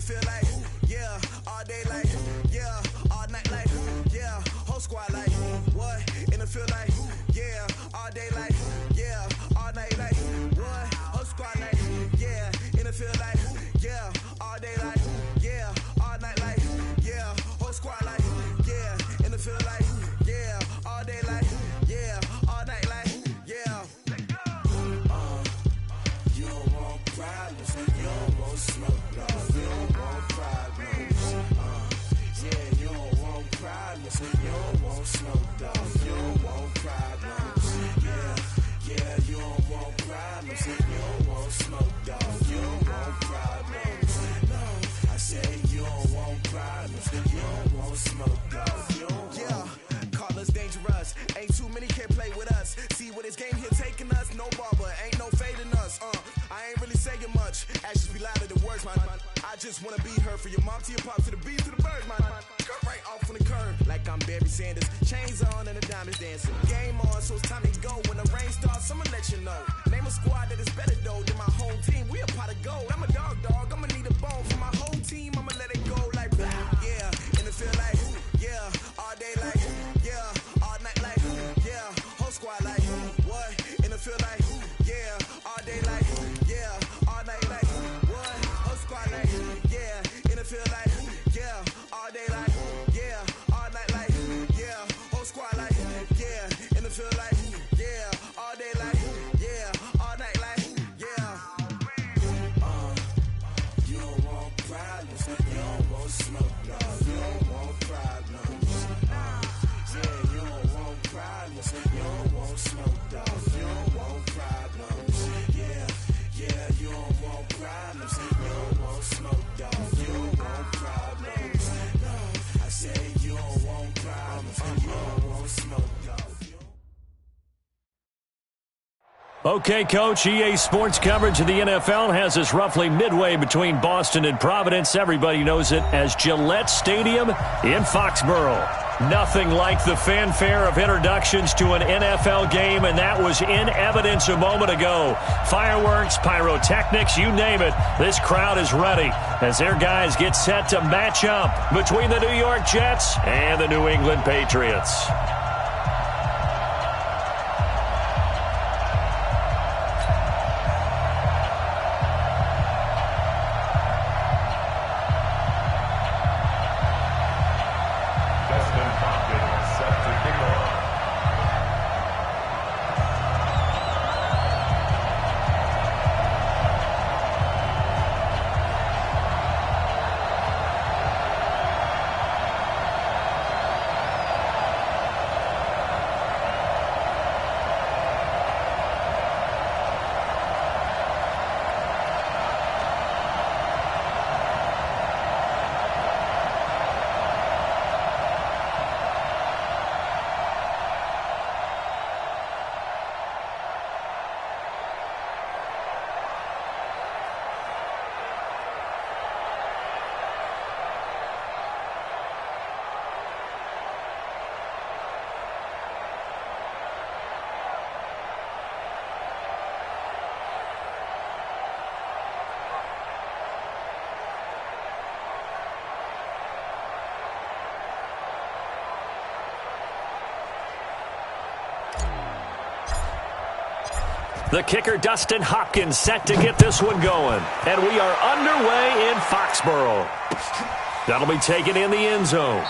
feel like, yeah, all day like, yeah, all night like, yeah, whole squad like, what? In the feel like, yeah, all day like, yeah, all night like, what? Whole squad like, yeah, in the feel like, yeah, all day like, yeah, all night like, yeah, whole squad like, yeah, in the feel like, yeah, all day like, yeah, all night like, yeah. You don't want problems, you don't want smoke, no, you don't want problems. Yeah, you don't want problems, you don't want smoke, dog, you don't want problems. Yeah, you don't want problems, you don't want smoke, dog, you don't want problems. No, I say you don't want problems, you don't want smoke, dog, you don't want. Yeah, call us dangerous, ain't too many can play with us. See what this game here taking us, no barber, ain't no fading us. I ain't really saying much, actions be louder than words, man. I just wanna be heard from your mom to your pop to the beat to the birds, man. Cut right off on the curb, like I'm Barry Sanders. Chains on and the diamonds dancing. Game on, so it's time to go. When the rain starts, I'ma let you know. Name a squad that is better though than my whole team. We a pot of gold. I'm a dog, I'ma need a bone for my whole team. I'ma let it go like, yeah, and it feel like, yeah, all day like, yeah, all night like, yeah, whole squad like, what? And it feel like, yeah, all day like, yeah, all night like, what? Whole squad like, yeah, and it feel like, yeah, all day like, yeah, all night like, yeah, whole squad like, yeah, and it feel like, yeah, all day like, yeah, all night like, yeah. You don't want problems, you don't want smoke, no, you don't want problems. Yeah, you don't want problems, you don't want smoke, dog, you don't want problems. Yeah, you don't want problems, you don't want smoke, dog, you don't want problems. No, I say you don't want problems, you don't want smoke, dog. Okay, Coach, EA Sports coverage of the NFL has us roughly midway between Boston and Providence. Everybody knows it as Gillette Stadium in Foxborough. Nothing like the fanfare of introductions to an NFL game, and that was in evidence a moment ago. Fireworks, pyrotechnics, you name it. This crowd is ready as their guys get set to match up between the New York Jets and the New England Patriots. The kicker, Dustin Hopkins, set to get this one going. And we are underway in Foxborough. That'll be taken in the end zone.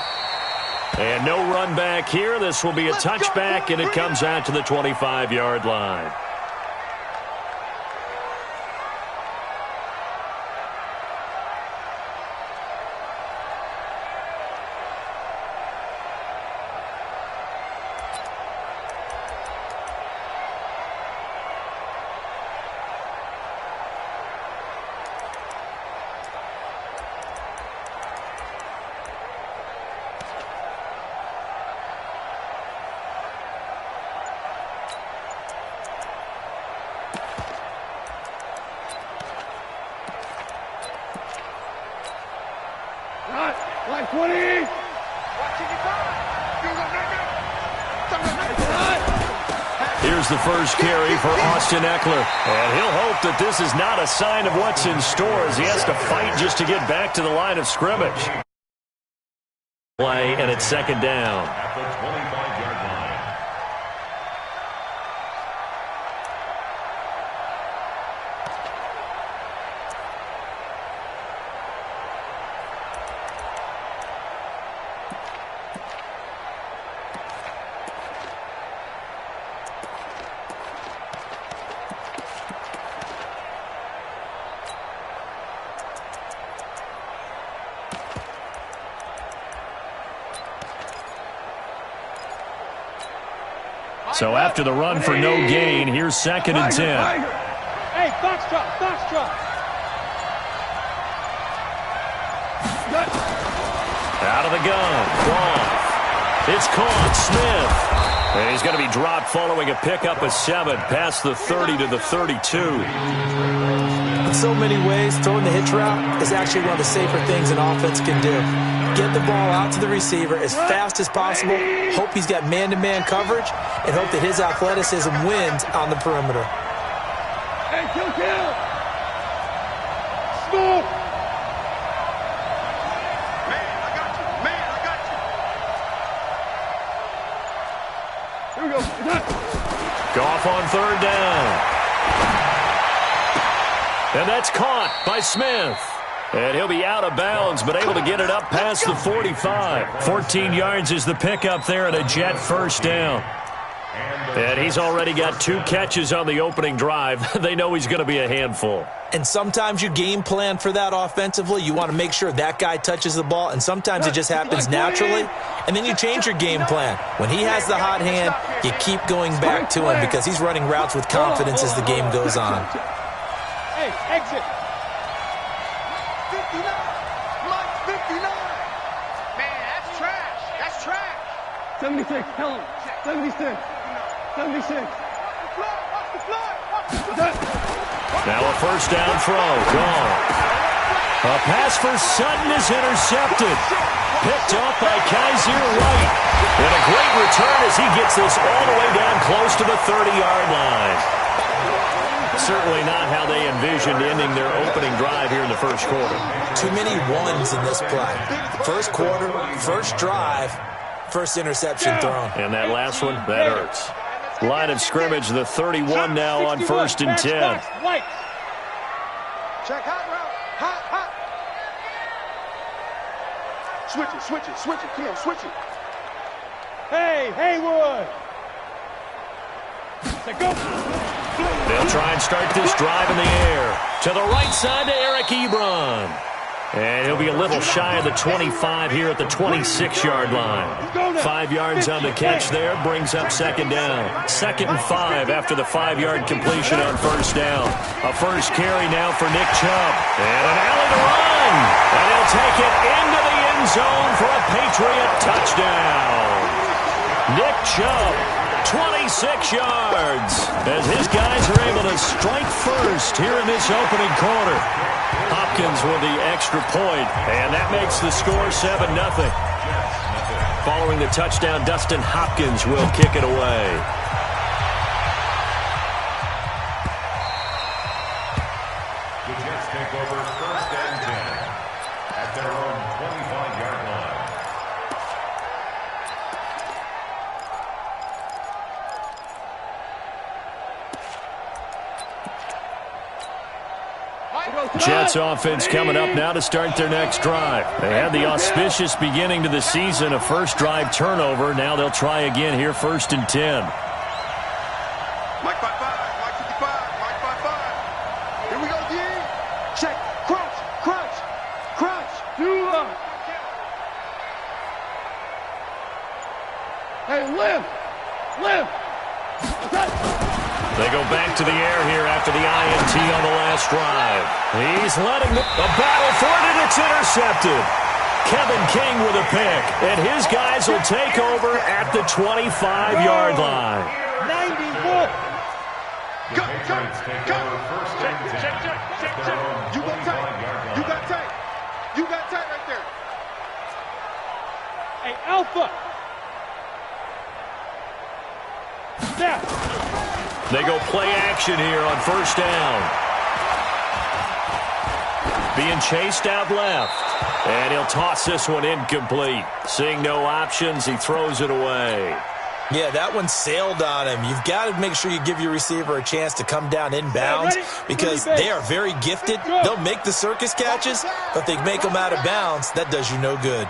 And no run back here. This will be a touchback, and it comes out to the 25-yard line. Like 20. Here's There's the first carry for Austin Eckler. And he'll hope that this is not a sign of what's in store as he has to fight just to get back to the line of scrimmage. Play, and it's second down. At the 25-yard line. So after the run for no gain, here's second and 10. Hey, foxtrot, foxtrot. Out of the gun. Goff. It's caught. Smith. And he's going to be dropped following a pickup of 7 past the 30 to the 32. In so many ways, throwing the hitch route is actually one of the safer things an offense can do. Get the ball out to the receiver as fast as possible, hope he's got man-to-man coverage, and hope that his athleticism wins on the perimeter. Hey, kill. Smoke. Man, I got you. Here we go. Goff on third down. And that's caught by Smith. And he'll be out of bounds, but able to get it up past the 45. 14 yards is the pickup there and a Jet first down. And he's already got 2 catches on the opening drive. They know he's going to be a handful. And sometimes you game plan for that offensively. You want to make sure that guy touches the ball, and sometimes it just happens naturally. And then you change your game plan. When he has the hot hand, you keep going back to him because he's running routes with confidence as the game goes on. Hey, exit. 59. Mike, 59. Man, that's trash. That's trash. 76, tell him. 76. 76. Watch the fly. Now a first down throw. Gone. A pass for Sutton is intercepted. Picked off by Kaiser White. And a great return as he gets this all the way down close to the 30-yard line. Certainly not how they envisioned ending their opening drive here in the first quarter. Too many ones in this play. First quarter, first drive, first interception thrown. And that last one, that hurts. Line of scrimmage, the 31 now on first and 10. White. Check hot route. Hot. Switch it. Come on, switch it. Hey, Haywood. Say go. They'll try and start this drive in the air. To the right side to Eric Ebron. And he'll be a little shy of the 25 here at the 26-yard line. 5 yards on the catch there, brings up second down. 2nd and 5 after the 5-yard completion on first down. A first carry now for Nick Chubb. And an alley to run. And he'll take it into the end zone for a Patriot touchdown. Nick Chubb, 26 yards, as his guys are able to strike first here in this opening quarter. Hopkins with the extra point, and that makes the score 7-0. Following the touchdown, Dustin Hopkins will kick it away. The Jets take over first and 10 at their own 25-yard line. Jets offense coming up now to start their next drive. They had the auspicious beginning to the season, a first drive turnover. Now they'll try again here, first and 10. Mike 5-5. Mike 55. Mike 5-5. Here we go, D. Check. Crunch. Do up. Hey, lift. They go back to the air here after the INT on the last drive. He's letting the battle for it, and it's intercepted. Kevin King with a pick, and his guys will take over at the 25-yard line. 91. Go. First and 10 Check. at their own You got 25-yard line. tight. You got tight right there. Hey, Alpha. Step. They go play action here on first down. Being chased out left. And he'll toss this one incomplete. Seeing no options, he throws it away. Yeah, that one sailed on him. You've got to make sure you give your receiver a chance to come down inbounds because they are very gifted. They'll make the circus catches, but if they make them out of bounds, that does you no good.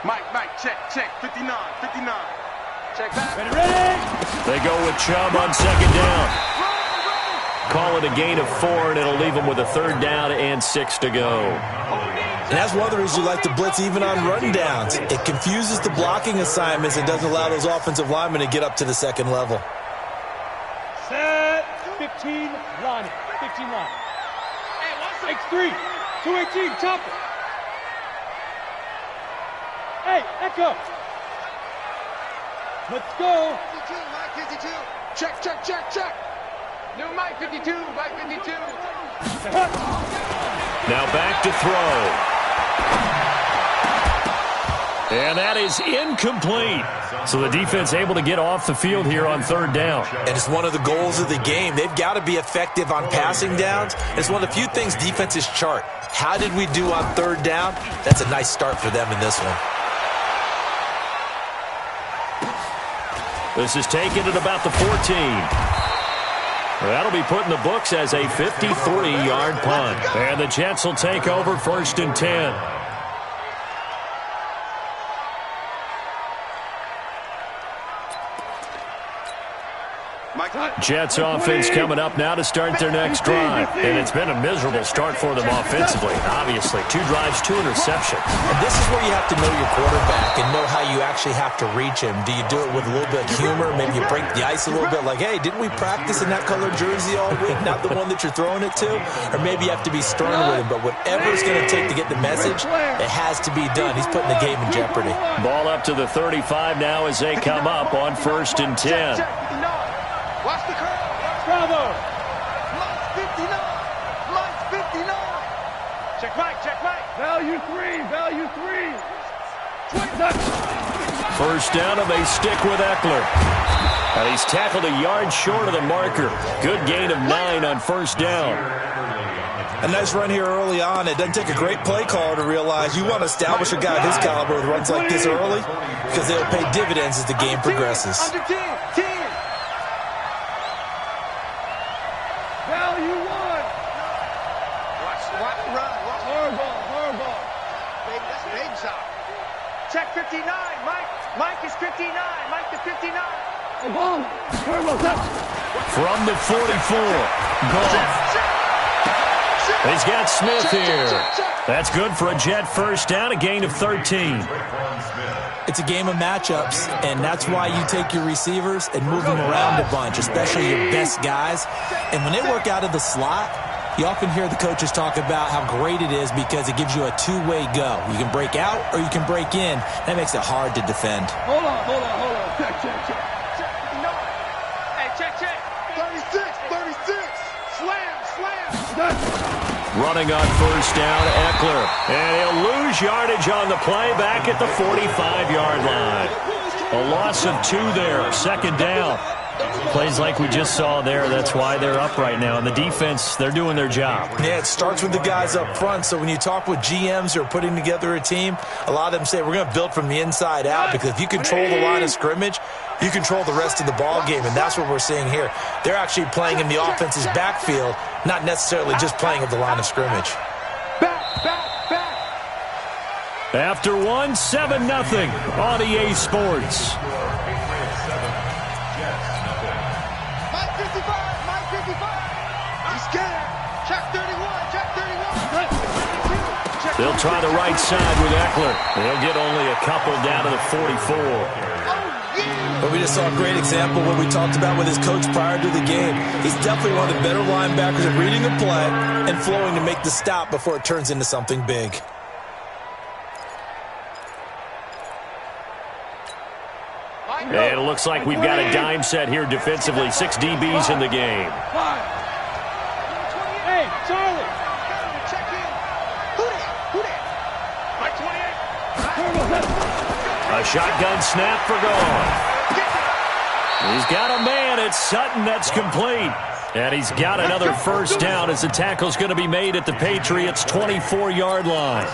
Mike, check, 59. Check back. Ready? They go with Chubb on second down. Call it a gain of 4, and it'll leave them with a third down and 6 to go. And that's one of the reasons you like to blitz even on run downs. It confuses the blocking assignments and doesn't allow those offensive linemen to get up to the second level. Set. 15 line. 15 line. X3. 218. Chop it. Hey, Echo. Let's go. 52, Mike 52. Check. New Mike 52, Mike 52. Now back to throw. And that is incomplete. So the defense able to get off the field here on third down. And it's one of the goals of the game. They've got to be effective on passing downs. It's one of the few things defenses chart. How did we do on third down? That's a nice start for them in this one. This is taken at about the 14. That'll be put in the books as a 53-yard punt. And the Jets will take over first and 10. Jets offense coming up now to start their next drive. And it's been a miserable start for them offensively. Obviously, 2 drives, 2 interceptions. And this is where you have to know your quarterback and know how you actually have to reach him. Do you do it with a little bit of humor? Maybe you break the ice a little bit like, hey, didn't we practice in that colored jersey all week? Not the one that you're throwing it to? Or maybe you have to be stern with him. But whatever it's going to take to get the message, it has to be done. He's putting the game in jeopardy. Ball up to the 35 now as they come up on first and 10. Watch the curve. Bravo. Mike's 59. Mike's 59. Check Mike. Value 3. First down, and they stick with Eckler. And he's tackled a yard short of the marker. Good gain of 9 on first down. A nice run here early on. It doesn't take a great play caller to realize you want to establish a guy of his caliber with runs like this early because they'll pay dividends as the game progresses. Under 10. Value 1. Watch the run. Hardball. Baby, that's a baby shot. Check 59. Mike is 59. Mike to 59. Obama. Hardball touch. From the 44. Goff. He's got Smith here. That's good for a Jet first down, a gain of 13. It's a game of matchups, and that's why you take your receivers and move them around a bunch, especially your best guys. And when they work out of the slot, you often hear the coaches talk about how great it is because it gives you a two-way go. You can break out or you can break in. That makes it hard to defend. Hold on. Check. Hey, check. 36. Slam. Running on first down, Eckler. And he'll lose yardage on the play back at the 45-yard line. A loss of 2 there, second down. Plays like we just saw there, that's why they're up right now. And the defense, they're doing their job. Yeah, it starts with the guys up front. So when you talk with GMs who are putting together a team, a lot of them say we're going to build from the inside out because if you control the line of scrimmage, you control the rest of the ball game, and that's what we're seeing here. They're actually playing in the offense's backfield, not necessarily just playing at the line of scrimmage. Back. After 1, 7-0 on EA Sports. Mike 55. He's scared. Check 31. They'll try the right side with Eckler. They'll get only a couple down to the 44. But we just saw a great example of what we talked about with his coach prior to the game. He's definitely one of the better linebackers at reading a play and flowing to make the stop before it turns into something big. And it looks like we've got a dime set here defensively. 6 DBs in the game. 5. Hey, Charlie. Check in. Who that? Mike 28. Hardball touch. A shotgun snap for Goff. He's got a man. It's Sutton. That's complete. And he's got another first down as the tackle's going to be made at the Patriots' 24-yard line.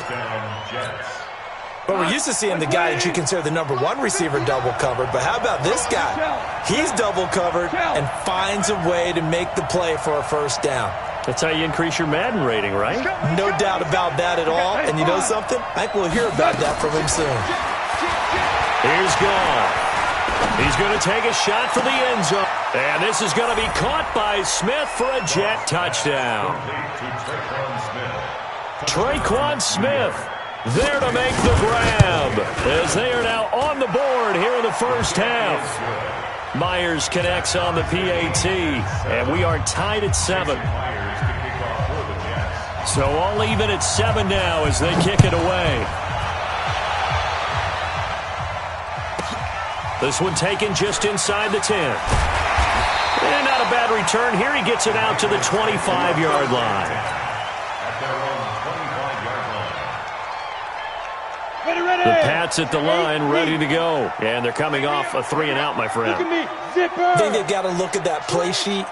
But we're used to seeing the guy that you consider the number one receiver double covered. But how about this guy? He's double covered and finds a way to make the play for a first down. That's how you increase your Madden rating, right? No doubt about that at all. And you know something? I think we'll hear about that from him soon. Here's Gall. He's going to take a shot for the end zone. And this is going to be caught by Smith for a jet touchdown. Traquan Smith there to make the grab as they are now on the board here in the first half. Myers connects on the PAT, and we are tied at 7. So all even at 7 now as they kick it away. This one taken just inside the 10. And not a bad return here. He gets it out to the 25-yard line. The Pats at the line, ready to go. And they're coming off a 3-and-out, my friend. I think they've got to look at that play sheet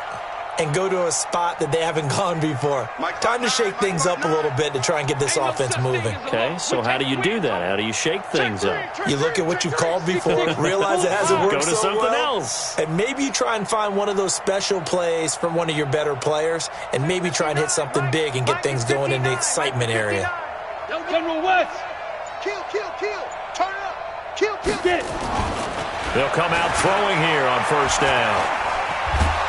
and go to a spot that they haven't gone before. Time to shake things up a little bit to try and get this offense moving. Okay, so how do you do that? How do you shake things up? You look at what you've called before, realize it hasn't worked go to so something well, else. and maybe you try and find one of those special plays from one of your better players, and maybe try and hit something big and get things going in the excitement area. General West. Kill. Turn it up. Kill. Get it. They'll come out throwing here on first down.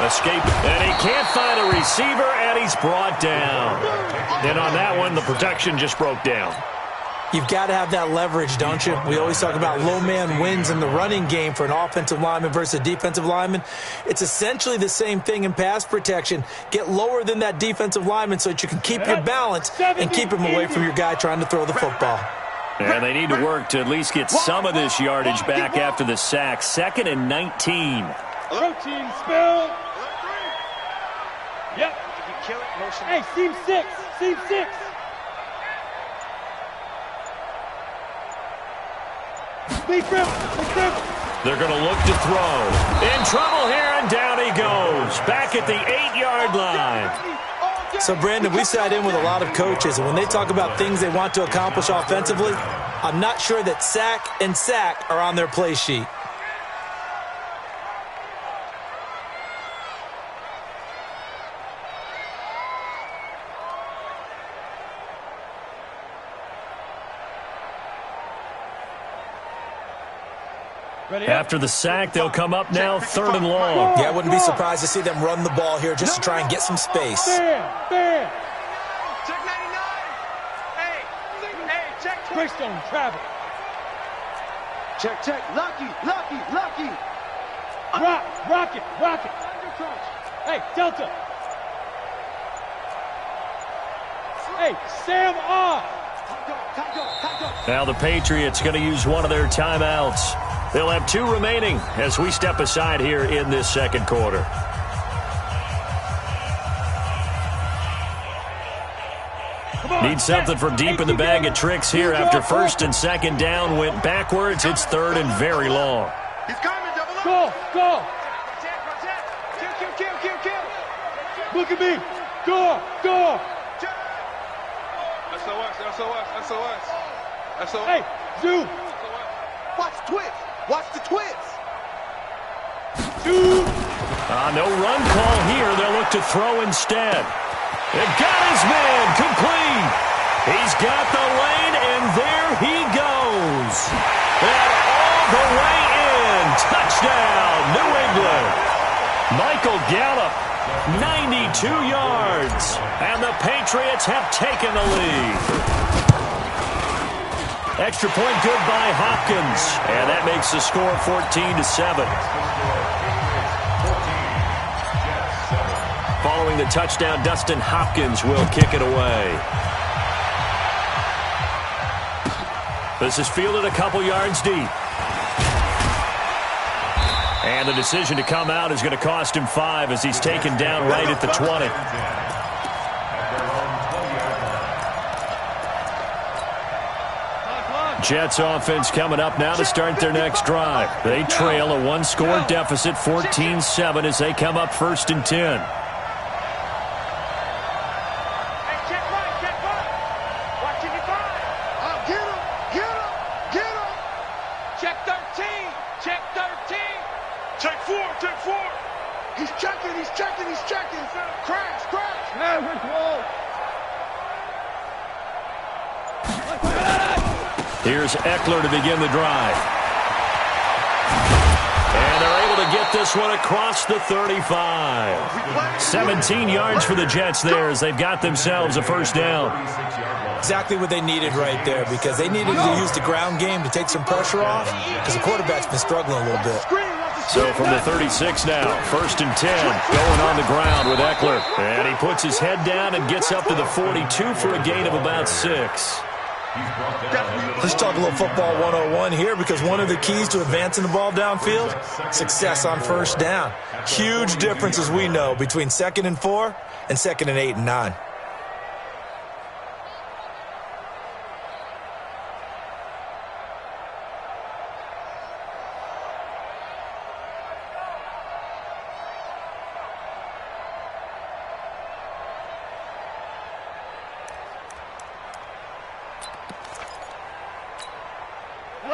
Escape, and he can't find a receiver, and he's brought down. And on that one, the protection just broke down. You've got to have that leverage, don't you? We always talk about low man wins in the running game for an offensive lineman versus a defensive lineman. It's essentially the same thing in pass protection. Get lower than that defensive lineman so that you can keep your balance and keep him away from your guy trying to throw the football. And they need to work to at least get some of this yardage back after the sack. 2nd and 19. Protein spill. Yep. Hey, seam 6. Big grip. They're going to look to throw. In trouble here, and down he goes. Back at the 8-yard line. So, Brandon, we sat in with a lot of coaches, and when they talk about things they want to accomplish offensively, I'm not sure that sack and sack are on their play sheet. After the sack, they'll come up now 3rd and long. Yeah, I wouldn't be surprised to see them run the ball here just to try and get some space. There. Check 99. Hey, check. Greystone, travel. Check. Lucky. Rocket. Hey, Delta. Hey, Sam off. Now the Patriots going to use one of their timeouts. They'll have 2 remaining as we step aside here in this second quarter. Need something from deep in the bag of tricks here after 1st and 2nd down went backwards. It's 3rd and very long. He's coming, double up. Go. Kill. Look at me. Go. SOS. Hey, Zoo. Watch the twist. Zoo. No run call here. They'll look to throw instead. They've got his man complete. He's got the lane, and there he goes. And all the way in. Touchdown, New England. Michael Gallup, 92 yards. And the Patriots have taken the lead. Extra point good by Hopkins. And that makes the score 14-7. Following the touchdown, Dustin Hopkins will kick it away. This is fielded a couple yards deep. And the decision to come out is going to cost him 5 as he's taken down right at the 20. Jets offense coming up now to start their next drive. They trail a one-score deficit, 14-7, as they come up 1st and 10. He's checking. Crash. Here's Eckler to begin the drive. And they're able to get this one across the 35. 17 yards for the Jets there as they've got themselves a first down. Exactly what they needed right there, because they needed to use the ground game to take some pressure off, because the quarterback's been struggling a little bit. So from the 36 now, 1st and 10, going on the ground with Eckler. And he puts his head down and gets up to the 42 for a gain of about 6. Let's talk a little football 101 here, because one of the keys to advancing the ball downfield, success on first down. Huge difference, as we know, between 2nd and 4 and 2nd and 8 and 9.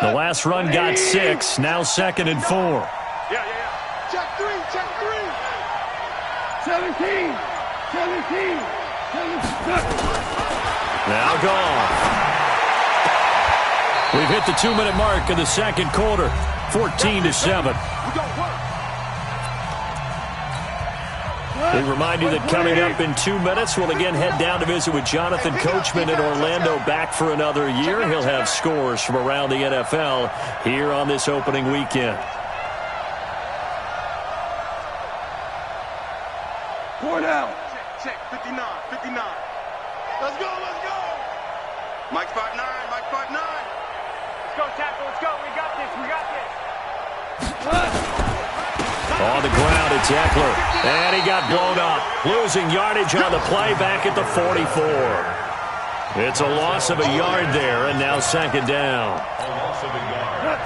The last run got 6, now 2nd and 4. Yeah. Check 3. 17. Now gone. We've hit the 2-minute mark of the second quarter, 14-7. We remind you that coming up in 2 minutes, we'll again head down to visit with Jonathan Coachman in Orlando, back for another year. He'll have scores from around the NFL here on this opening weekend. 4 down. Check. 59. Let's go. Mike 5'9". Let's go, tackle. Let's go. We got this. On the ground, it's Eckler. And he got blown up. Losing yardage on the play back at the 44. It's a loss of a yard there, and now 2nd down.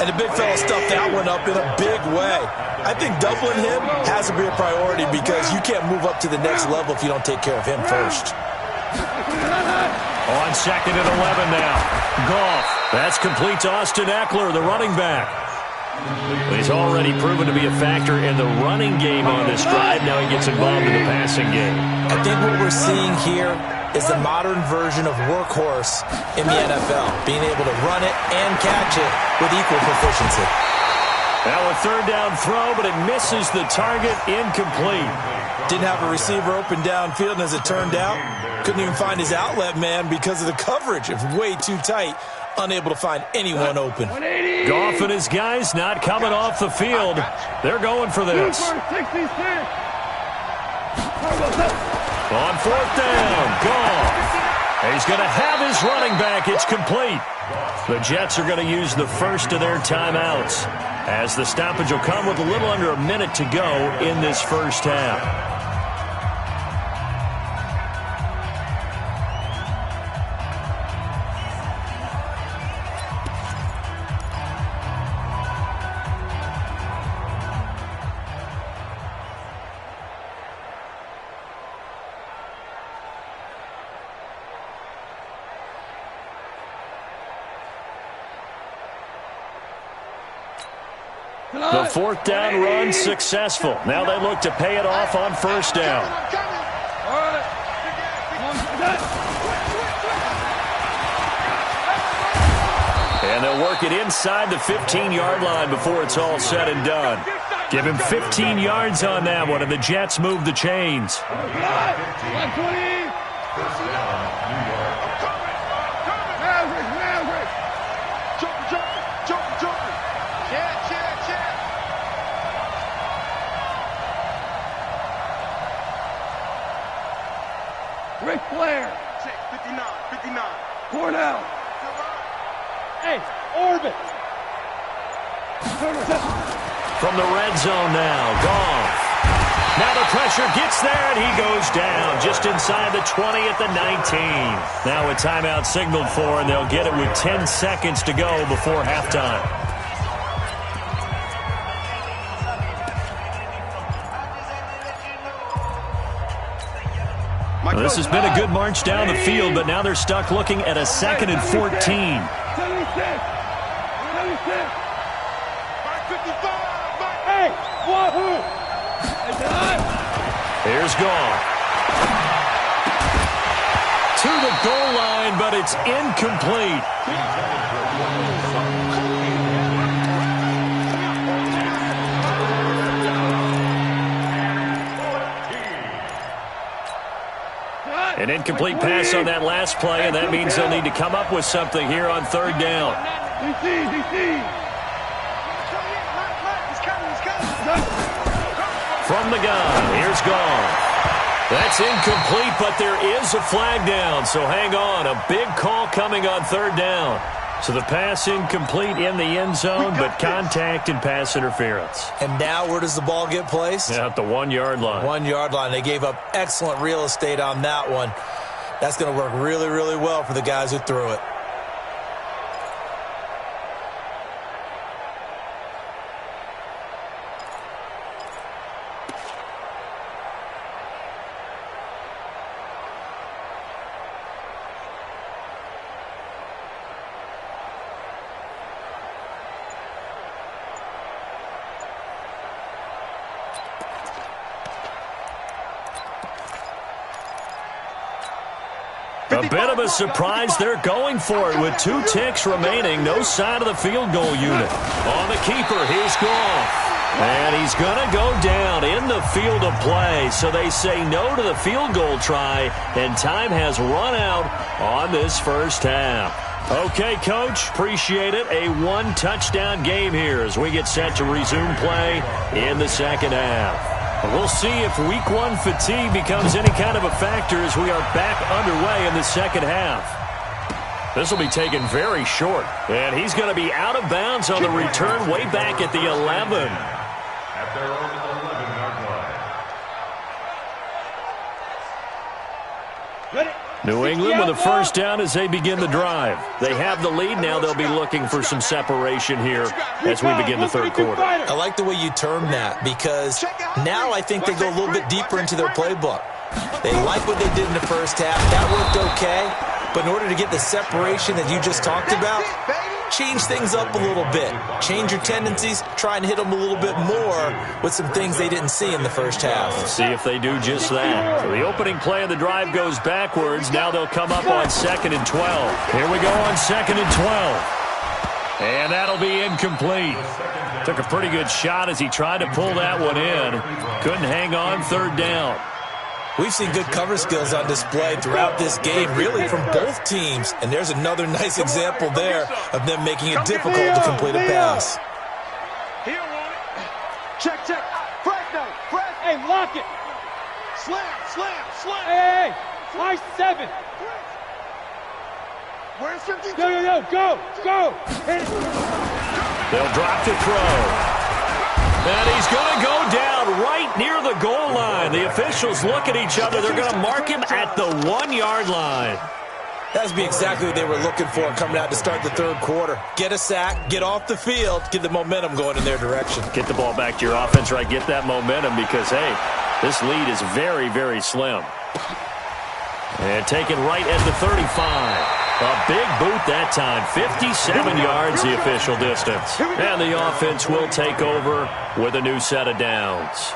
And the big fella stuffed that one up in a big way. I think doubling him has to be a priority, because you can't move up to the next level if you don't take care of him first. On 2nd and 11 now. Goff. That's complete to Austin Eckler, the running back. He's already proven to be a factor in the running game on this drive. Now he gets involved in the passing game. I think what we're seeing here is the modern version of workhorse in the NFL, being able to run it and catch it with equal proficiency. Now a 3rd down throw, but it misses the target, incomplete. Didn't have a receiver open downfield, and as it turned out, couldn't even find his outlet man because of the coverage. It was way too tight, unable to find anyone open. Goff and his guys not coming off the field. They're going for this. On 4th down, Goff. He's going to have his running back. It's complete. The Jets are going to use the first of their timeouts, as the stoppage will come with a little under a minute to go in this first half. The 4th down run successful. Now they look to pay it off on 1st down. And they'll work it inside the 15-yard line before it's all said and done. Give him 15 yards on that one, and the Jets move the chains. Ric Flair. Check. 59. 4 down. Hey, orbit. From the red zone now, Goff. Now the pressure gets there, and he goes down just inside the 20 at the 19. Now a timeout signaled for, and they'll get it with 10 seconds to go before halftime. Well, this has been a good march down the field, but now they're stuck looking at a 2nd and 14. 76. 76. Hey, wahoo! Here's Gall. To the goal line, but it's incomplete. An incomplete pass on that last play, and that means they'll need to come up with something here on 3rd down. From the gun, here's Gall. That's incomplete, but there is a flag down, so hang on. A big call coming on 3rd down. So the pass incomplete in the end zone, but contact and pass interference. And now where does the ball get placed? Yeah, at the 1-yard line. 1-yard line. They gave up excellent real estate on that one. That's going to work really, really well for the guys who threw it. A bit of a surprise. They're going for it with 2 ticks remaining. No sign of the field goal unit. On the keeper, here's Gall. And he's going to go down in the field of play. So they say no to the field goal try, and time has run out on this first half. Okay, Coach, appreciate it. A 1-touchdown game here as we get set to resume play in the second half. We'll see if Week 1 fatigue becomes any kind of a factor as we are back underway in the second half. This will be taken very short, and he's going to be out of bounds on the return way back at the 11. At their own 11-yard line. Ready? New England with a first down as they begin the drive. They have the lead. Now they'll be looking for some separation here as we begin the 3rd quarter. I like the way you term that because now I think they go a little bit deeper into their playbook. They like what they did in the first half. That worked okay. But in order to get the separation that you just talked about, change things up a little bit. Change your tendencies. Try and hit them a little bit more with some things they didn't see in the first half. See if they do just that. So the opening play of the drive goes backwards. Now they'll come up on 2nd and 12. Here we go on 2nd and 12. And that'll be incomplete. Took a pretty good shot as he tried to pull that one in. Couldn't hang on 3rd down. We've seen good cover skills on display throughout this game, really from both teams. And there's another nice example there of them making it difficult to complete a pass. Check. Fresno. Hey, lock it. Slam. Hey. Nice 7. Where's 52? Go. Hit it. They'll drop to throw. And he's going to go down right near the goal line. The officials look at each other. They're going to mark him at the 1-yard line. That would be exactly what they were looking for coming out to start the 3rd quarter. Get a sack, get off the field, get the momentum going in their direction. Get the ball back to your offense, right? Get that momentum because, hey, this lead is very, very slim. And taken right at the 35. A big boot that time. 57 yards the official distance. And the offense will take over with a new set of downs.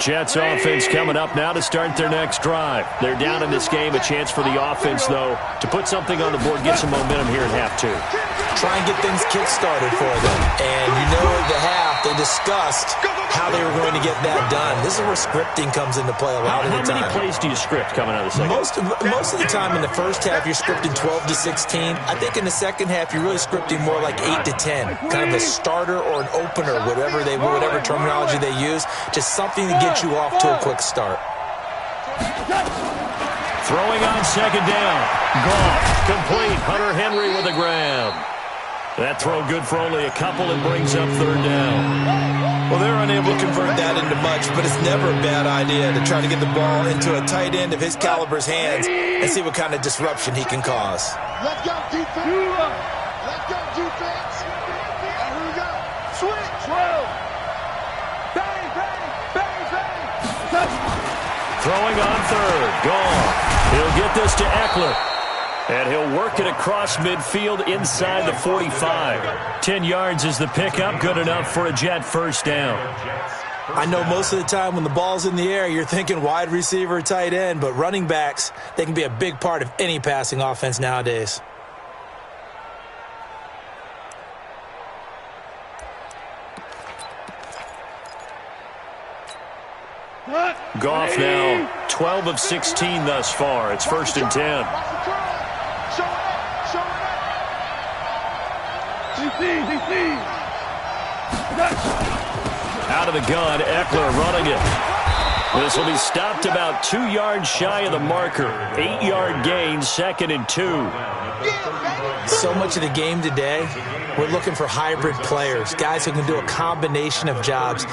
Jets offense coming up now to start their next drive. They're down in this game. A chance for the offense, though, to put something on the board, get some momentum here in half 2. Try and get things kick-started for them. And you know at the half, they discussed how they were going to get that done. This is where scripting comes into play a lot of the time. How many plays do you script coming out of the second? Most of the time in the first half, you're scripting 12 to 16. I think in the second half, you're really scripting more like 8 to 10. Kind of a starter or an opener, whatever terminology they use. Just something to get you off to a quick start. Throwing on second down. Goff, complete. Hunter Henry with a grab. That throw good for only a couple and brings up third down. Well, they're unable to convert that into much, but it's never a bad idea to try to get the ball into a tight end of his caliber's hands and see what kind of disruption he can cause. Let's go, defense. Let's go, defense. And here we go. Switch. Bang, bang, bang, bang. Throwing on third. Goff. He'll get this to Eckler. And he'll work it across midfield inside the 45. 10 yards is the pickup. Good enough for a Jet first down. I know most of the time when the ball's in the air, you're thinking wide receiver, tight end, but running backs, they can be a big part of any passing offense nowadays. Goff now 12 of 16 thus far. It's 1st and 10. Out of the gun, Eckler running it. This will be stopped about 2 yards shy of the marker. 8-yard gain, 2nd and 2. So much of the game today, we're looking for hybrid players, guys who can do a combination of jobs.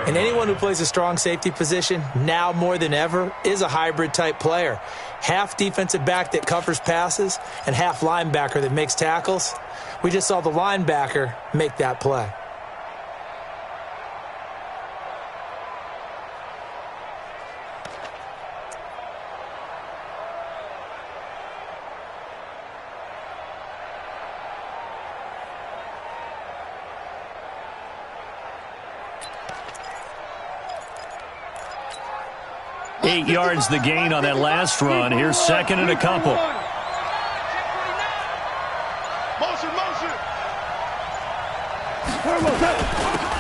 And anyone who plays a strong safety position, now more than ever, is a hybrid-type player. Half defensive back that covers passes and half linebacker that makes tackles. We just saw the linebacker make that play. Eight yards the gain on that last run. Here's 2nd and a couple.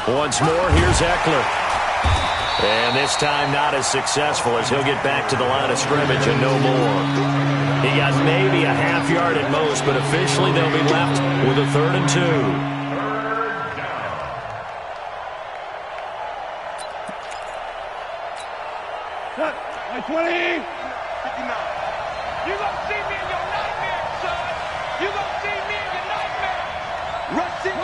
Once more, here's Eckler. And this time not as successful as he'll get back to the line of scrimmage and no more. He got maybe a half yard at most, but officially they'll be left with a 3rd and 2. My 20. 59. You gonna see me in your nightmare, son. You gonna see me in your nightmare. Rush it.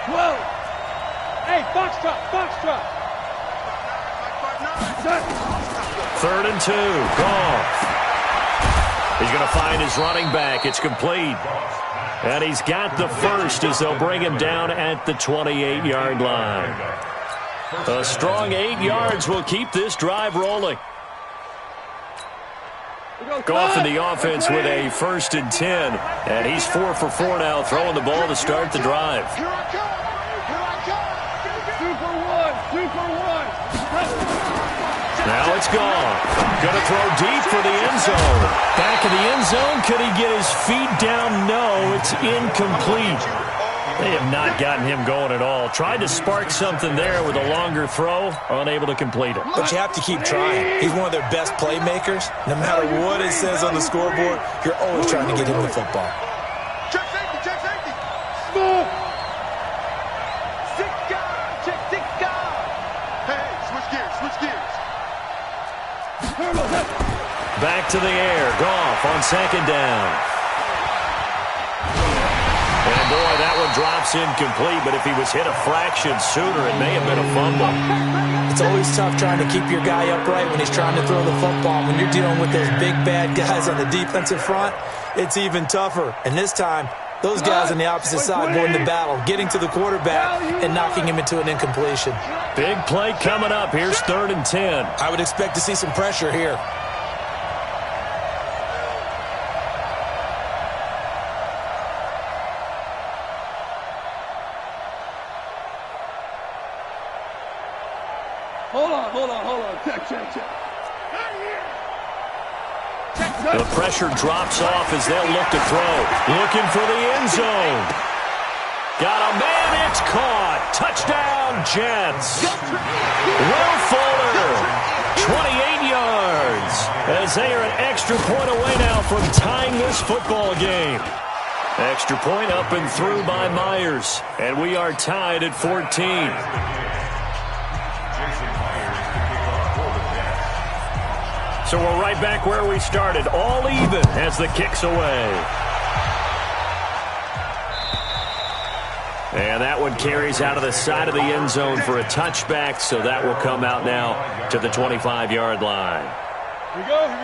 12. Hey, Foxtrot. 3rd and 2. Goff. He's going to find his running back. It's complete. And he's got the first as they'll bring him down at the 28-yard line. A strong 8 yards will keep this drive rolling. Goff in the offense with a 1st and 10. And he's 4 for 4 now, throwing the ball to start the drive. Here I come. 2 for 1. Now it's gone. Going to throw deep for the end zone. Back in the end zone. Could he get his feet down? No, it's incomplete. They have not gotten him going at all. Tried to spark something there with a longer throw. Unable to complete it. But you have to keep trying. He's one of their best playmakers. No matter what it says on the scoreboard, you're always trying to get him the football. Check safety. Move. 6 guys. Check 6 guys. Hey, switch gears. Back to the air. Goff on 2nd down. And boy, that one drops incomplete, but if he was hit a fraction sooner, it may have been a fumble. It's always tough trying to keep your guy upright when he's trying to throw the football. When you're dealing with those big, bad guys on the defensive front, it's even tougher. And this time, those guys on the opposite side won the battle, getting to the quarterback and knocking him into an incompletion. Big play coming up. Here's 3rd and 10. I would expect to see some pressure here. Hold on. Check. The pressure drops off as they'll look to throw. Looking for the end zone. Got a man It's caught. Touchdown, Jets. Will Fuller, 28 yards, as they are an extra point away now from tying this football game. Extra point up and through by Myers, and we are tied at 14. So we're right back where we started, all even as the kick's away. And that one carries out of the side of the end zone for a touchback, so that will come out now to the 25-yard line.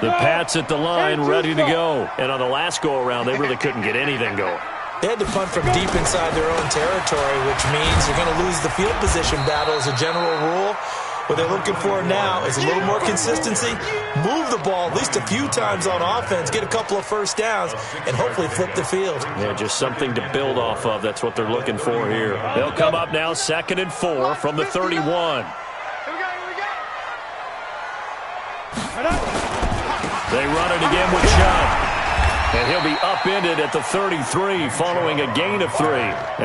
The Pats at the line, ready to go. And on the last go-around, they really couldn't get anything going. They had to punt from deep inside their own territory, which means they're going to lose the field position battle as a general rule. What they're looking for now is a little more consistency, move the ball at least a few times on offense, get a couple of first downs, and hopefully flip the field. Yeah, just something to build off of. That's what they're looking for here. They'll come up now 2nd and 4 from the 31. Here we go. They run it again with Chubb. And he'll be upended at the 33 following a gain of 3.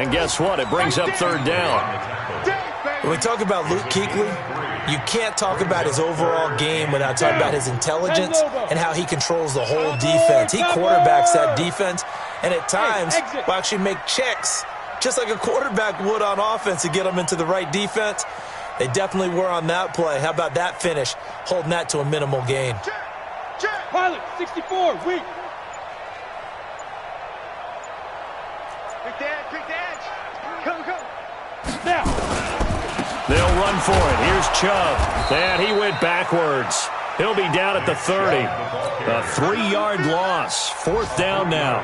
And guess what? It brings up 3rd down. When we talk about Luke Kuechly, you can't talk about his overall game without talking about his intelligence and how he controls the whole defense. He quarterbacks that defense, and at times will actually make checks, just like a quarterback would on offense, to get them into the right defense. They definitely were on that play. How about that finish, holding that to a minimal gain? Pilot, 64, weak. Quick edge. Come. Now. They'll run for it. Here's Chubb. And he went backwards. He'll be down at the 30. A 3-yard loss. 4th down now.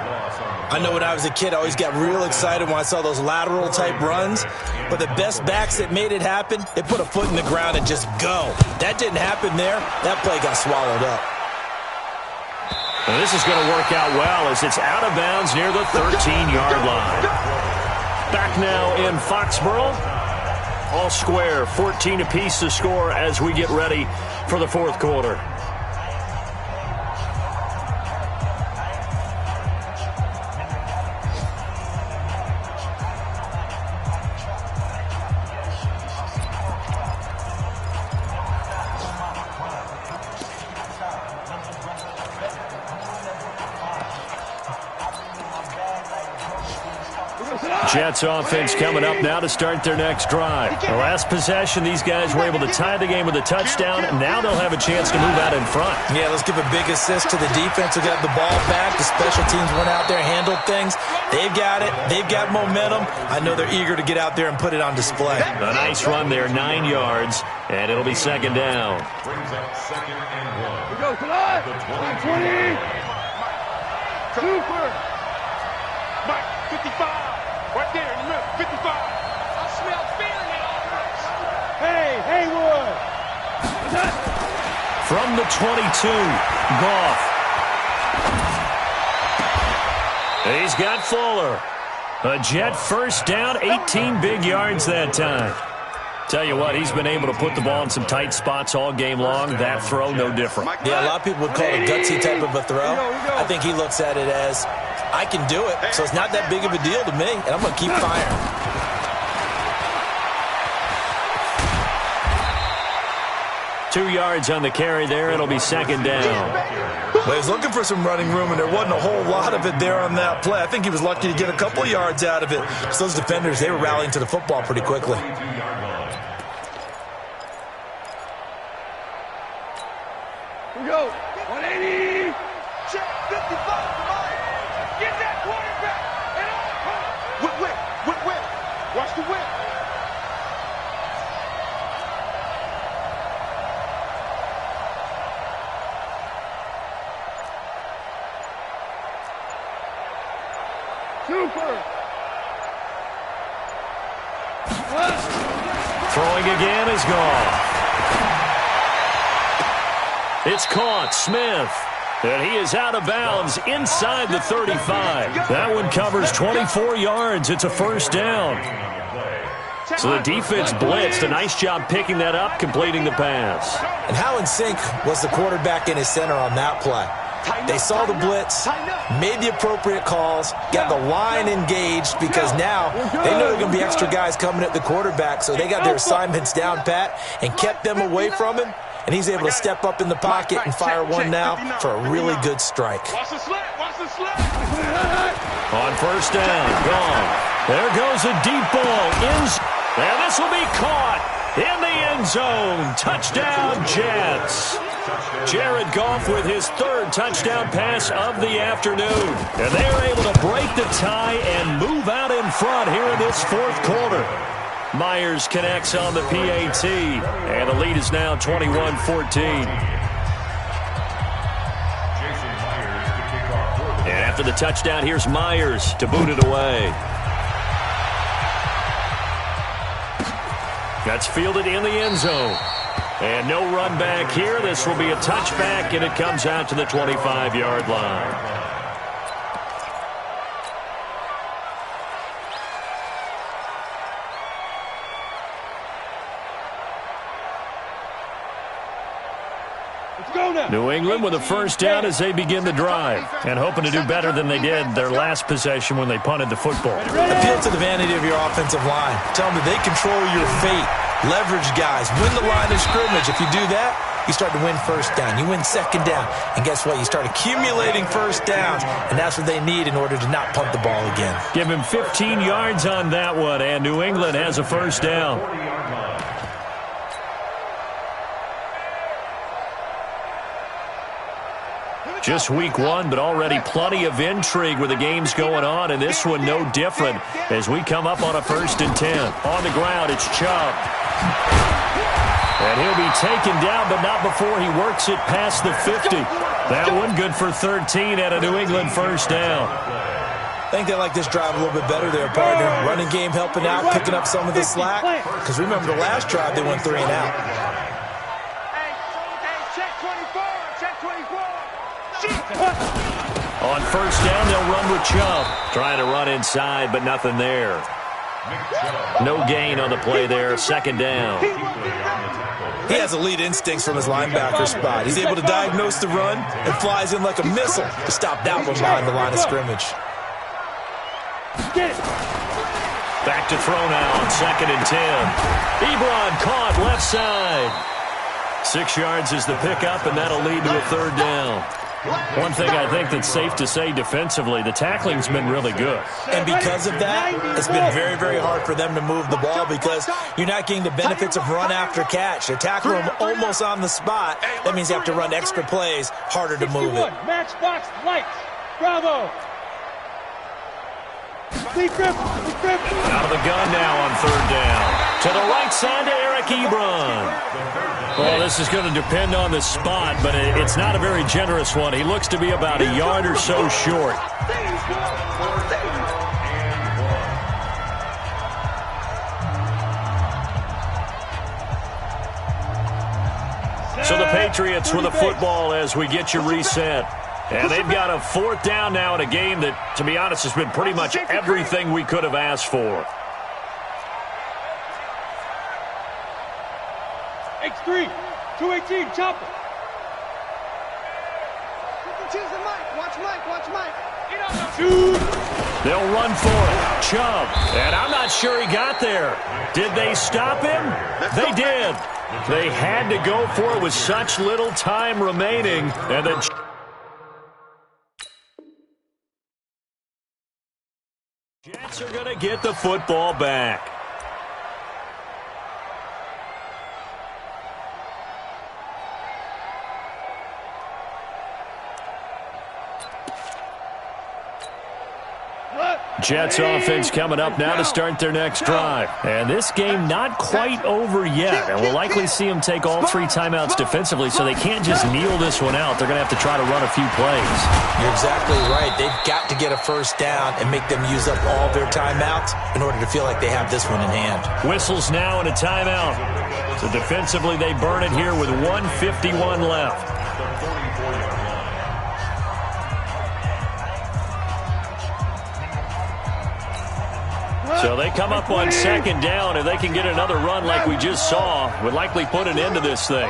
I know when I was a kid, I always got real excited when I saw those lateral-type runs. But the best backs that made it happen, they put a foot in the ground and just go. That didn't happen there. That play got swallowed up. And this is going to work out well as it's out of bounds near the 13-yard line. Back now in Foxborough. All square, 14 apiece to score as we get ready for the 4th quarter. Jets offense coming up now to start their next drive. The last possession, these guys were able to tie the game with a touchdown. Now they'll have a chance to move out in front. Yeah, let's give a big assist to the defense who got the ball back. The special teams went out there, handled things. They've got it. They've got momentum. I know they're eager to get out there and put it on display. A nice run there, 9 yards, and it'll be 2nd down. Brings up 2nd and 1. We go, Kalai. 20. Super. Mike, 55. Right there in the middle, 55. I smell fear in that offense. Hey, Haywood. From the 22, Goff. He's got Fuller. A Jet first down, 18 big yards that time. Tell you what, he's been able to put the ball in some tight spots all game long. That throw, no different. Yeah, a lot of people would call it a gutsy type of a throw. I think he looks at it as, I can do it, so it's not that big of a deal to me, and I'm going to keep firing. 2 yards on the carry there. It'll be 2nd down. Well, he was looking for some running room, and there wasn't a whole lot of it there on that play. I think he was lucky to get a couple of yards out of it. So those defenders, they were rallying to the football pretty quickly. We go. 180. Check 55. Get that quarterback. And on. Whip. Watch the whip. Super. Throwing again is gone. It's caught. Smith. And he is out of bounds inside the 35. That one covers 24 yards. It's a 1st down. So the defense blitzed. A nice job picking that up, completing the pass. And how in sync was the quarterback and his center on that play? They saw the blitz, made the appropriate calls, got the line engaged because now they know there are going to be extra guys coming at the quarterback, so they got their assignments down pat and kept them away from him, and he's able to step up in the pocket and fire one now for a really good strike. Watch the slant. Watch the slant. On first down, gone. There goes a deep ball. And this will be caught in the end zone. Touchdown, Jets. Jared Goff with his third touchdown pass of the afternoon. And they are able to break the tie and move out in front here in this fourth quarter. Myers connects on the PAT, and the lead is now 21-14. And after the touchdown, here's Myers to boot it away. That's fielded in the end zone. And no run back here. This will be a touchback, and it comes out to the 25-yard line. New England with a first down as they begin the drive, and hoping to do better than they did their last possession when they punted the football. Appeal to the vanity of your offensive line. Tell them that they control your fate. Leverage guys. Win the line of scrimmage. If you do that, you start to win first down. You win second down. And guess what? You start accumulating first downs, and that's what they need in order to not punt the ball again. Give him 15 yards on that one, and New England has a first down. Just week one, but already plenty of intrigue with the games going on, and this one no different as we come up on a 1st and 10. On the ground, it's Chubb. And he'll be taken down, but not before he works it past the 50. That one good for 13 at a New England first down. I think they like this drive a little bit better there, partner. Running game helping out, picking up some of the slack. Because remember the last drive, they went 3 and out. On first down, they'll run with Chubb. Trying to run inside, but nothing there. No gain on the play there. Second down. He has elite instincts from his linebacker spot. He's able to diagnose the run and flies in like a missile to stop that one behind the line of scrimmage. Back to throw now on 2nd and 10. Ebron caught left side. 6 yards is the pickup, and that'll lead to a 3rd down. One thing I think that's safe to say defensively, the tackling's been really good. And because of that, it's been very, very hard for them to move the ball because you're not getting the benefits of run after catch. They're tackling them almost on the spot. That means you have to run extra plays, harder to move it. Matchbox lights. Bravo. Out of the gun now on 3rd down. To the right side to Eric Ebron. Well, this is going to depend on the spot, but it's not a very generous one. He looks to be about a yard or so short. So the Patriots with a football as we get you reset. And they've got a 4th down now in a game that, to be honest, has been pretty much everything we could have asked for. X3, 218, chopper. Watch Mike. They'll run for it. Chubb. And I'm not sure he got there. Did they stop him? They did. They had to go for it with such little time remaining. And then Jets are going to get the football back. Jets offense coming up now to start their next drive. And this game not quite over yet. And we'll likely see them take all 3 timeouts defensively, so they can't just kneel this one out. They're going to have to try to run a few plays. You're exactly right. They've got to get a first down and make them use up all their timeouts in order to feel like they have this one in hand. Whistles now and a timeout. So defensively, they burn it here with 1:51 left. So they come up on 2nd down. If they can get another run like we just saw, would likely put an end to this thing.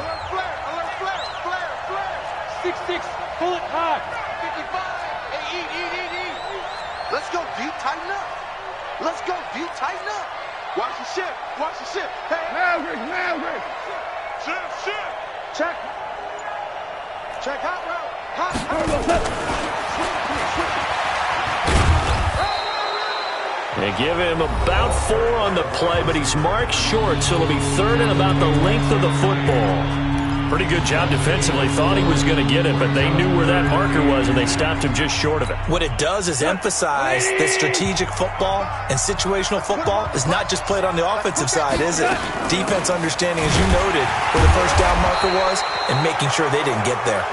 6-6, pull it high. Let's go, D. Tighten up. Watch the ship. Watch the ship. Hey. Maverick. Ship. Check. Check hot route. They give him about 4 on the play, but he's marked short, so it'll be 3rd and about the length of the football. Pretty good job defensively. Thought he was going to get it, but they knew where that marker was, and they stopped him just short of it. What it does is emphasize that strategic football and situational football is not just played on the offensive side, is it? Defense understanding, as you noted, where the first down marker was and making sure they didn't get there.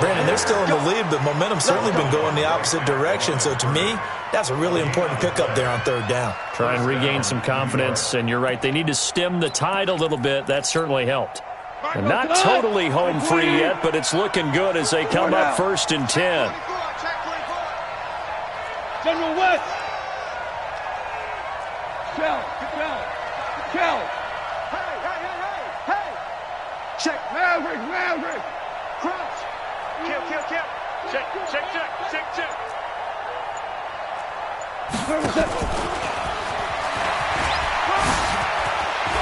Brandon, they're still in the lead, but momentum's certainly been going the opposite direction. So to me, that's a really important pickup there on 3rd down. Try and regain some confidence, and you're right. They need to stem the tide a little bit. That certainly helped. And not totally home free yet, but it's looking good as they come up 1st and 10. General West. Shell. Hey. Check. Maverick. Crouch. Kill. Check.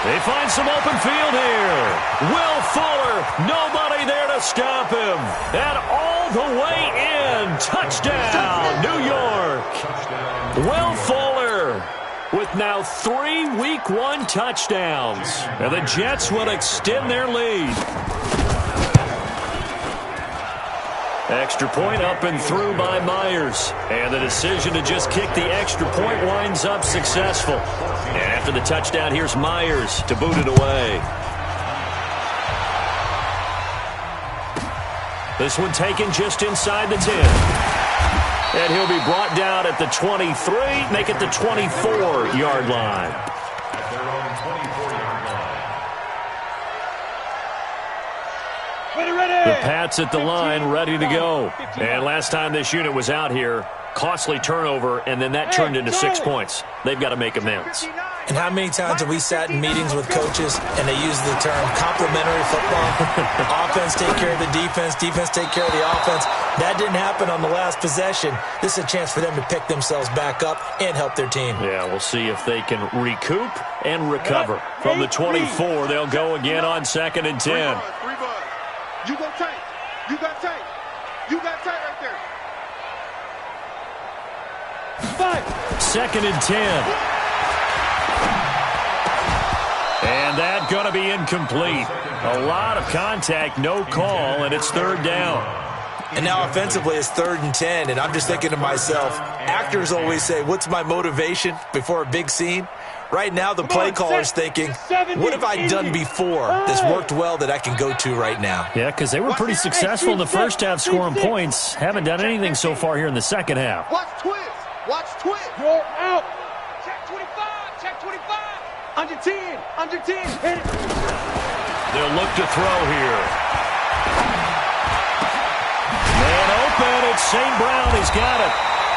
They find some open field here. Will Fuller, nobody there to stop him. And all the way in. Touchdown, New York. Will Fuller with now 3 Week 1 touchdowns. And the Jets will extend their lead. Extra point up and through by Myers. And the decision to just kick the extra point winds up successful. And after the touchdown, here's Myers to boot it away. This one taken just inside the 10. And he'll be brought down at the 23, make it the 24-yard line. At their own 24-yard line. The Pats at the line, ready to go. And last time this unit was out here, costly turnover, and then that turned into 6 points. They've got to make amends. And how many times have we sat in meetings with coaches and they use the term complementary football? Offense take care of the defense take care of the offense. That didn't happen on the last possession. This is a chance for them to pick themselves back up and help their team. Yeah, we'll see if they can recoup and recover. From the 24, they'll go again on 2nd and 10. You go tight. You got tight. You got tight right there. 2nd and 10. And that going to be incomplete. A lot of contact, no call, and it's 3rd down. And now offensively it's 3rd and 10, and I'm just thinking to myself, actors always say, what's my motivation before a big scene? Right now the play caller's thinking, what have I done before that's worked well that I can go to right now? Yeah, because they were pretty successful in the first half scoring points. Haven't done anything so far here in the second half. Watch twist. You're out. Check 25. Under 10. Hit it. They'll look to throw here. Man open, it's St. Brown. He's got it.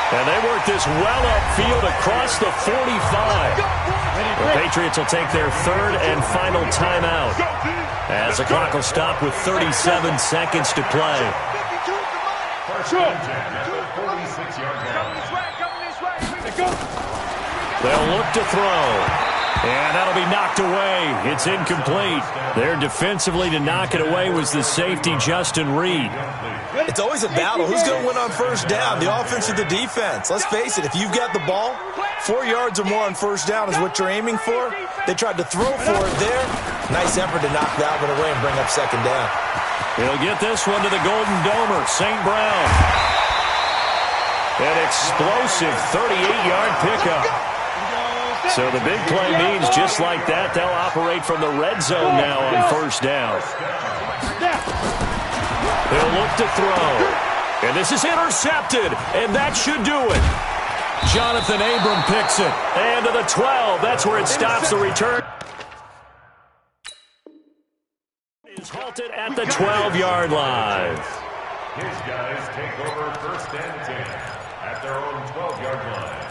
And they work this well upfield across the 45. The Patriots will take their 3rd and final timeout as the clock will stop with 37 seconds to play. First and 10 at the 46-yard line. They'll look to throw. And that'll be knocked away. It's incomplete. There defensively to knock it away was the safety, Justin Reed. It's always a battle. Who's going to win on 1st down, the offense or the defense? Let's face it, if you've got the ball, 4 yards or more on 1st down is what you're aiming for. They tried to throw for it there. Nice effort to knock that one away and bring up 2nd down. He'll get this one to the Golden Domer, St. Brown. An explosive 38-yard pickup. So the big play means just like that, they'll operate from the red zone now on 1st down. They'll look to throw. And this is intercepted, and that should do it. Jonathan Abram picks it. And to the 12, that's where it stops the return. Is halted at the 12-yard line. His guys take over 1st and 10 at their own 12-yard line.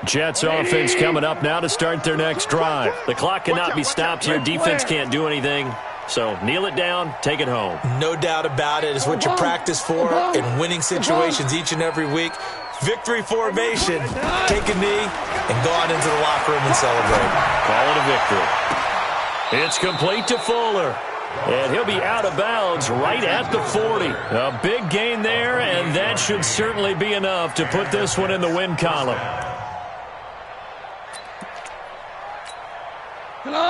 Jets offense coming up now to start their next drive. The clock cannot be stopped here. Defense can't do anything. So kneel it down, take it home. No doubt about it. It's what you practice for in winning situations each and every week. Victory formation. Take a knee and go on into the locker room and celebrate. Call it a victory. It's complete to Fuller. And he'll be out of bounds right at the 40. A big gain there, and that should certainly be enough to put this one in the win column.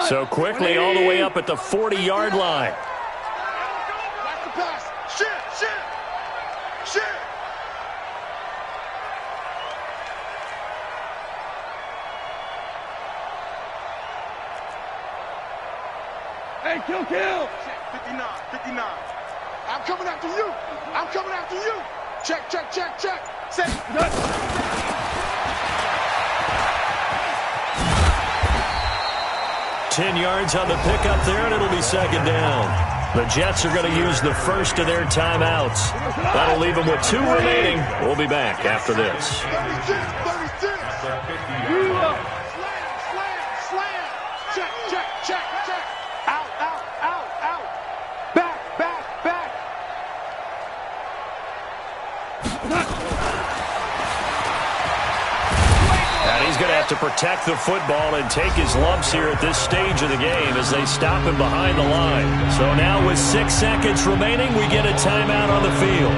So quickly all the way up at the 40-yard line. Back the pass. Shit. Hey, kill. 59. I'm coming after you. Check. Set. 10 yards on the pickup there, and it'll be second down. The Jets are going to use the first of their timeouts. That'll leave them with 2 remaining. We'll be back after this. 36. Slam. Check. Out. Back. And he's going to have to protect the football and take his lumps here at this stage of the game as they stop him behind the line. So now with 6 seconds remaining, we get a timeout on the field.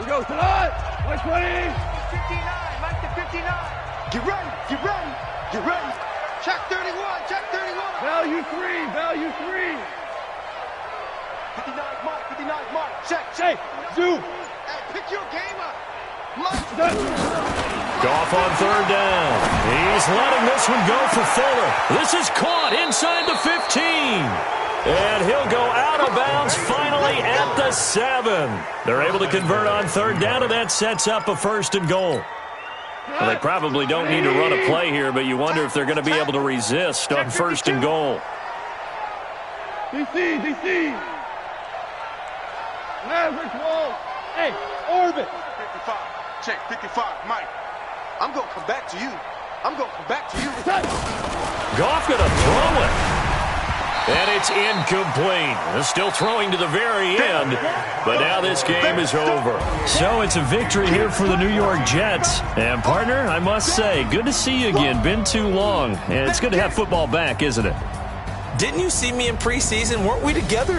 Go tonight. 120. 59. Mike to 59. Get ready. Check 31. Value three. 59 Mike. Check. Zoom. Hey, pick your game up. Goff on third down. He's letting this one go for Fuller. This is caught inside the 15. And he'll go out of bounds finally at the 7. They're able to convert on third down, and that sets up a 1st and goal. Well, they probably don't need to run a play here, but you wonder if they're going to be able to resist on 1st and goal. DC. Average wall. Hey, orbit. 55. Check 55. Mike, I'm going to come back to you. Goff going to throw it. And it's incomplete. Still throwing to the very end, but now this game is over. So it's a victory here for the New York Jets. And, partner, I must say, good to see you again. Been too long. And it's good to have football back, isn't it? Didn't you see me in preseason? Weren't we together?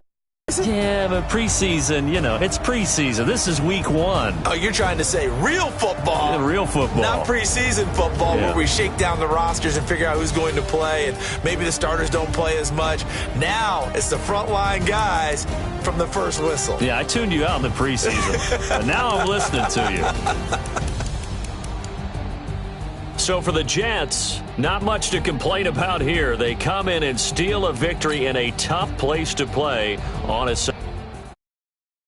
Yeah, but preseason, it's preseason. This is week 1. Oh, you're trying to say real football. Yeah, real football. Not preseason football where we shake down the rosters and figure out who's going to play, and maybe the starters don't play as much. Now it's the frontline guys from the first whistle. Yeah, I tuned you out in the preseason. But now I'm listening to you. So for the Jets, not much to complain about here. They come in and steal a victory in a tough place to play on a